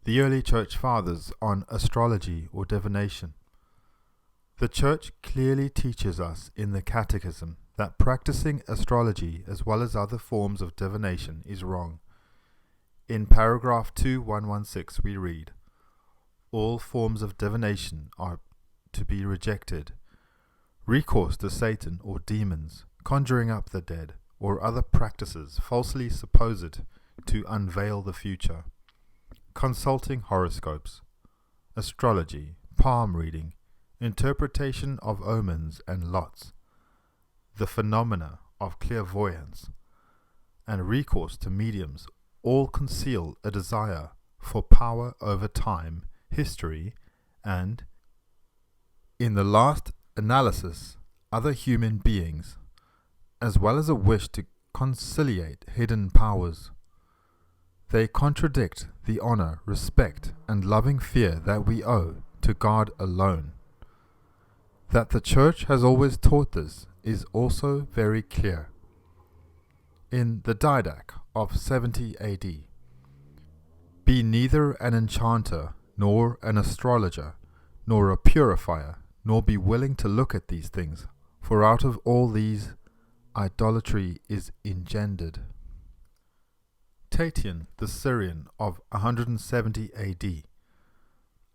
The early church fathers on astrology or divination. The church clearly teaches us in the Catechism that practicing astrology as well as other forms of divination is wrong. In paragraph 2116 we read, "All forms of divination are to be rejected. Recourse to Satan or demons, conjuring up the dead, or other practices falsely supposed to unveil the future, consulting horoscopes, astrology, palm reading, interpretation of omens and lots, the phenomena of clairvoyance, and recourse to mediums all conceal a desire for power over time, history, and, in the last analysis, other human beings, as well as a wish to conciliate hidden powers. They contradict the honor, respect, and loving fear that we owe to God alone. That the Church has always taught this is also very clear. In the Didac of 70 AD, "Be neither an enchanter, nor an astrologer, nor a purifier, nor be willing to look at these things, for out of all these idolatry is engendered." Tatian the Syrian of 170 AD.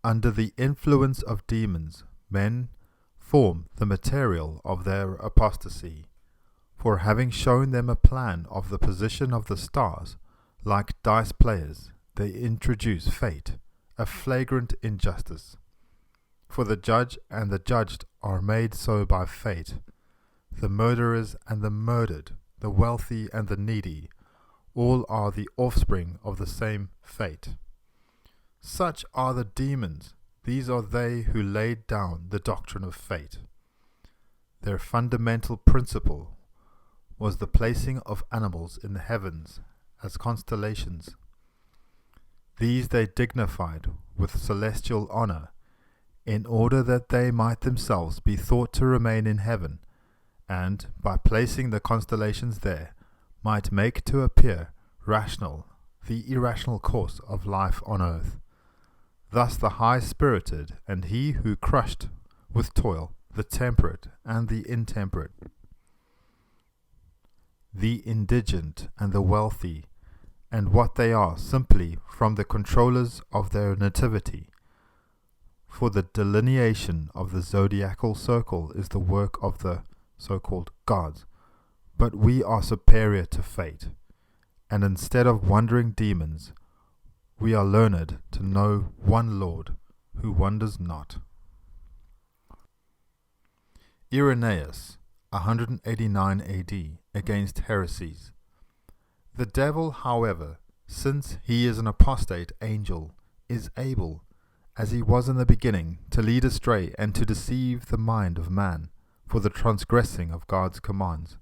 "Under the influence of demons, men form the material of their apostasy, for having shown them a plan of the position of the stars, like dice players, they introduce fate, a flagrant injustice. For the judge and the judged are made so by fate. The murderers and the murdered, the wealthy and the needy, all are the offspring of the same fate. Such are the demons, these are they who laid down the doctrine of fate. Their fundamental principle was the placing of animals in the heavens as constellations. These they dignified with celestial honor, in order that they might themselves be thought to remain in heaven, and, by placing the constellations there, might make to appear rational the irrational course of life on earth. Thus the high-spirited and he who crushed with toil the temperate and the intemperate, the indigent and the wealthy, and what they are simply from the controllers of their nativity. For the delineation of the zodiacal circle is the work of the so-called gods, but we are superior to fate, and instead of wandering demons, we are learned to know one Lord, who wanders not." Irenaeus, 189 AD, against heresies. "The devil, however, since he is an apostate angel, is able, as he was in the beginning, to lead astray and to deceive the mind of man for the transgressing of God's commands,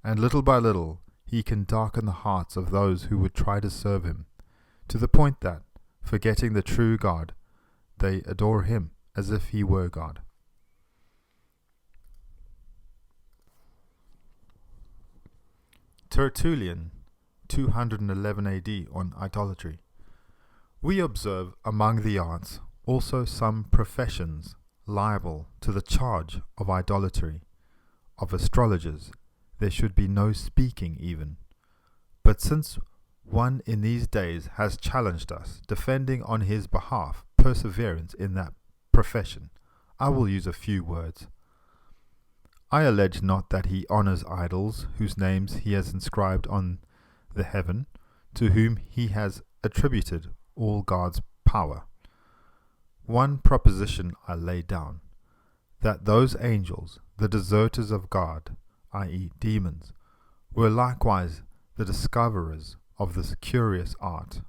and little by little he can darken the hearts of those who would try to serve him, to the point that, forgetting the true God, they adore him as if he were God." Tertullian, 211 AD, on idolatry. "We observe among the arts also some professions liable to the charge of idolatry. Of astrologers there should be no speaking even. But since one in these days has challenged us, defending on his behalf perseverance in that profession, I will use a few words. I allege not that he honors idols whose names he has inscribed on the heaven, to whom he has attributed all God's power. One proposition I lay down, that those angels, the deserters of God, i.e. demons, were likewise the discoverers of this curious art,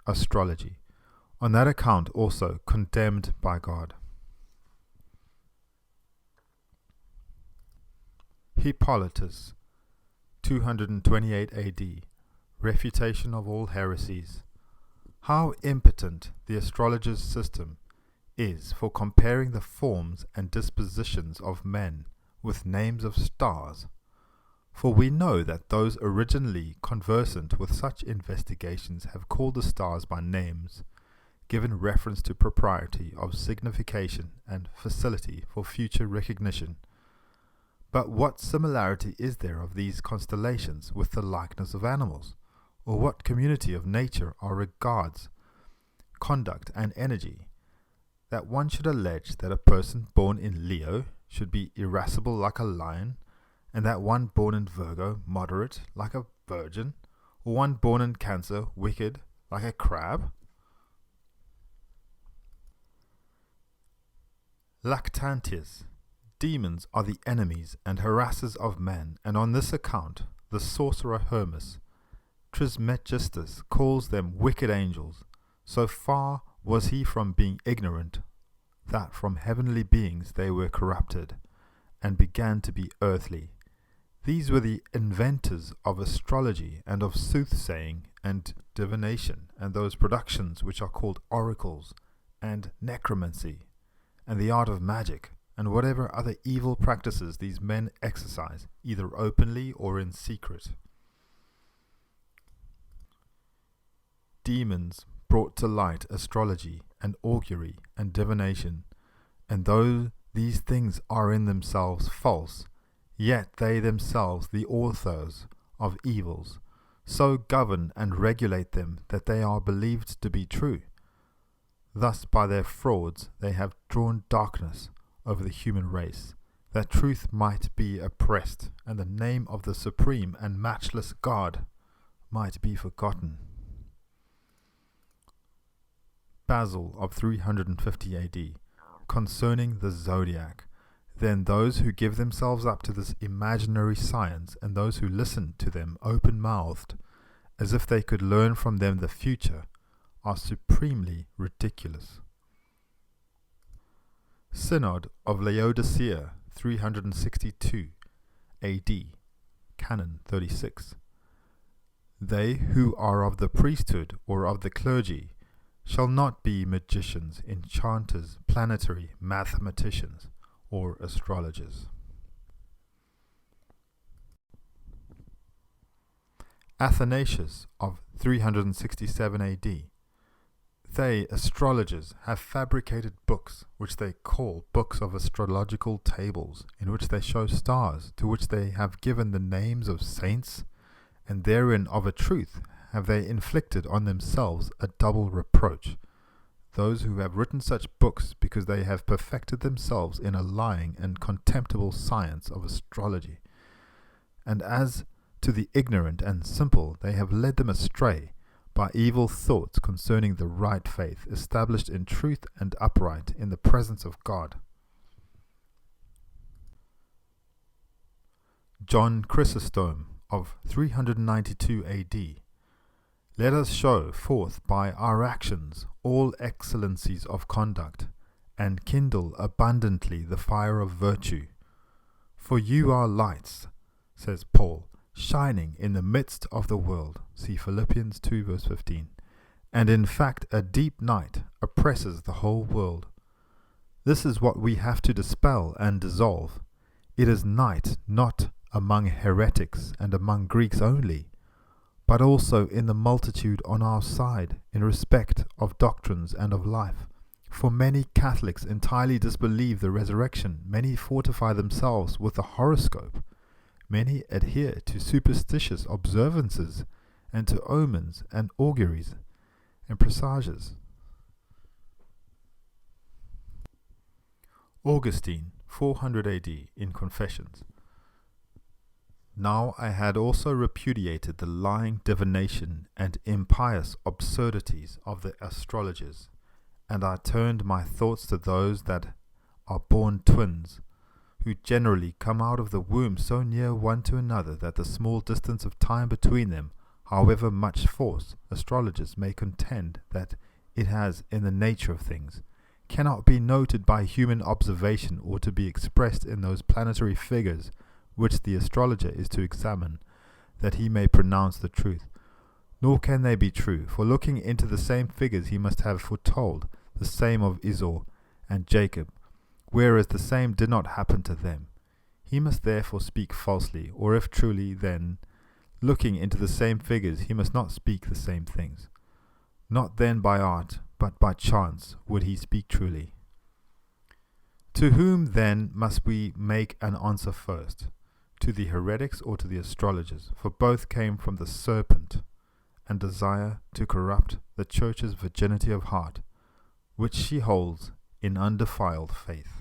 astrology, on that account also condemned by God." Hippolytus, 228 AD, Refutation of all heresies. "How impotent the astrologer's system is for comparing the forms and dispositions of men with names of stars! For we know that those originally conversant with such investigations have called the stars by names, given reference to propriety of signification and facility for future recognition. But what similarity is there of these constellations with the likeness of animals? Or what community of nature are regards, conduct, and energy, that one should allege that a person born in Leo should be irascible like a lion, and that one born in Virgo moderate like a virgin, or one born in Cancer wicked like a crab? Lactantius. Demons are the enemies and harassers of man, and on this account the sorcerer Hermes Trismegistus calls them wicked angels. So far was he from being ignorant that from heavenly beings they were corrupted, and began to be earthly. These were the inventors of astrology and of soothsaying and divination, and those productions which are called oracles and necromancy, and the art of magic, and whatever other evil practices these men exercise, either openly or in secret. Demons brought to light astrology and augury and divination, and though these things are in themselves false, yet they themselves, the authors of evils, so govern and regulate them that they are believed to be true. Thus by their frauds they have drawn darkness over the human race, that truth might be oppressed, and the name of the supreme and matchless God might be forgotten. Basil of 350 AD, concerning the zodiac. Then those who give themselves up to this imaginary science, and those who listen to them open-mouthed, as if they could learn from them the future, are supremely ridiculous. Synod of Laodicea, 362 AD, Canon 36. They who are of the priesthood or of the clergy shall not be magicians, enchanters, planetary mathematicians, or astrologers. Athanasius of 367 AD. They, astrologers, have fabricated books, which they call books of astrological tables, in which they show stars, to which they have given the names of saints, and therein of a truth have they inflicted on themselves a double reproach, those who have written such books because they have perfected themselves in a lying and contemptible science of astrology, and as to the ignorant and simple they have led them astray by evil thoughts concerning the right faith, established in truth and upright in the presence of God. John Chrysostom of 392 AD. Let us show forth by our actions all excellencies of conduct, and kindle abundantly the fire of virtue. For you are lights, says Paul, shining in the midst of the world. See Philippians 2 verse 15. And in fact a deep night oppresses the whole world. This is what we have to dispel and dissolve. It is night not among heretics and among Greeks only, but also in the multitude on our side, in respect of doctrines and of life. For many Catholics entirely disbelieve the resurrection, many fortify themselves with the horoscope, many adhere to superstitious observances, and to omens and auguries and presages. Augustine, 400 AD, in Confessions. Now I had also repudiated the lying divination and impious absurdities of the astrologers, and I turned my thoughts to those that are born twins, who generally come out of the womb so near one to another that the small distance of time between them, however much force astrologers may contend that it has in the nature of things, cannot be noted by human observation or to be expressed in those planetary figures which the astrologer is to examine, that he may pronounce the truth. Nor can they be true, for looking into the same figures he must have foretold the same of Esau and Jacob, whereas the same did not happen to them. He must therefore speak falsely, or if truly, then, looking into the same figures, he must not speak the same things. Not then by art, but by chance would he speak truly. To whom then must we make an answer first? To the heretics or to the astrologers? For both came from the serpent, and desire to corrupt the church's virginity of heart, which she holds in undefiled faith.